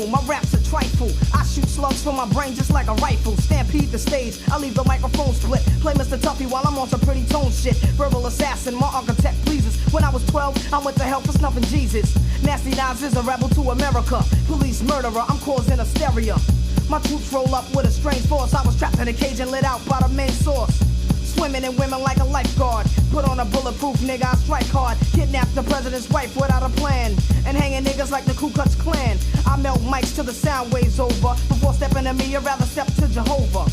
spiteful, my raps are trifle. I shoot slugs from my brain just like a rifle. Stampede the stage, I leave the microphone split. Play Mr. Tuffy while I'm on some pretty tone shit. Verbal assassin, my architect pleases. When I was 12, I went to hell for snuffing Jesus. Nasty Nas is a rebel to America. Police murderer, I'm causing hysteria. My troops roll up with a strange force. I was trapped in a cage and lit out by the main source. Swimming in women like a lifeguard. Put on a bulletproof nigga, I strike hard. Kidnap the president's wife without a plan. And hanging niggas like the Ku Klux Klan. I melt mics till the sound waves over. Before stepping to me, I'd rather step to Jehovah.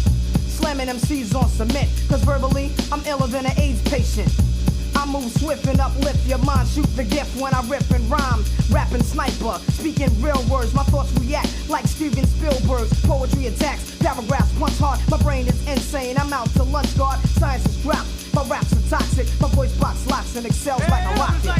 Slamming MCs on cement. Cause verbally, I'm iller than an AIDS patient. I move swift and uplift your mind. Shoot the gift when I rip and rhyme. Rapping sniper, speaking real words. My thoughts react like Steven Spielberg's. Poetry attacks, paragraphs punch hard. My brain is insane, I'm out to lunch guard. Science is dropped, my raps are toxic. My voice box locks and excels like a rocket.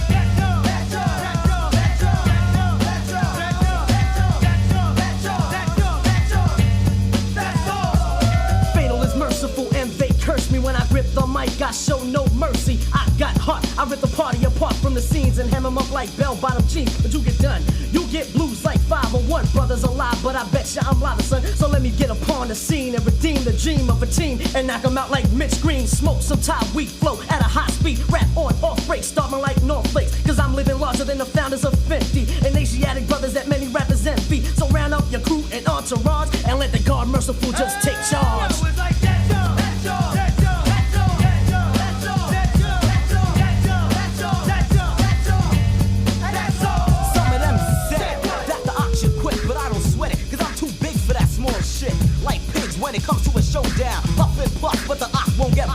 Fatal is merciful and they curse me when I grip the mic. I show no mercy. I got heart. I rip the party apart from the scenes and hem them up like bell-bottom jeans. But you get done. You get blues like 501. Brothers alive, but I bet you I'm live, son. So let me get upon the scene and redeem the dream of a team and knock them out like Mitch Green. Smoke some Thai weed flow at a high speed. Rap on, off break, starting like North Flakes. Cause I'm living larger than the founders of 50 and Asiatic brothers that many rappers envy. So round up your crew and entourage and let the God merciful just take charge. When it comes to a showdown, puff and puff, but the ox won't get.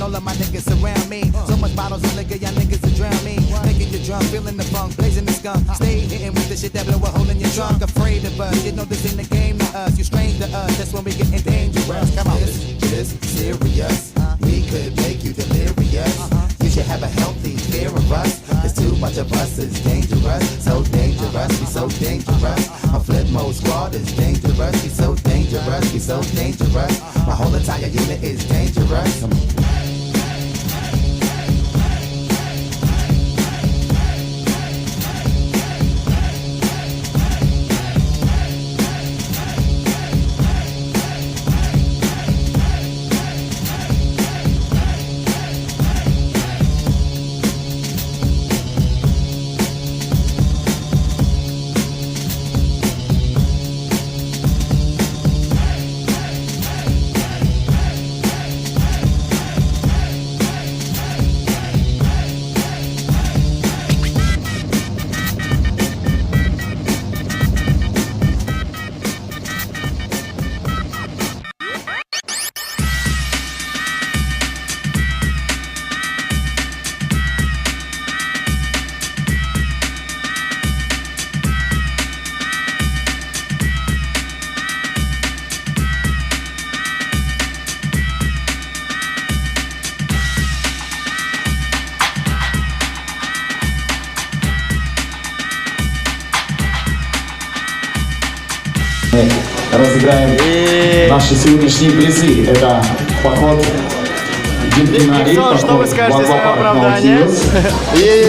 All of my niggas surround me. So much bottles of liquor, y'all niggas will drown me. Making you drunk, feeling the funk, blazing the skunk. Stay hitting with the shit that blow a hole in your trunk. Afraid of us, you know this ain't the game to us. You strange to us, that's when we get dangerous. Come on, this is serious. We could make you delirious. You should have a healthy fear of us. There's too much of us, it's dangerous. So dangerous, we so dangerous. Our flip mode squad is dangerous. We so dangerous, we so dangerous. My whole entire unit is dangerous. Come on. Разыграем наши сегодняшние призы. Это поход дельфинарий, что вы скажете за оправдание?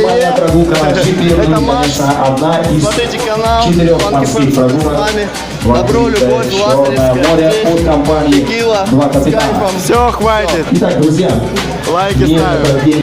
Моя прогулка на 4, это конечно, одна из 4 морских прогулок. Добро, любовь, Чёрное море от компании Текила, «Два капитана». Все, хватит. Итак, друзья, лайки ставим.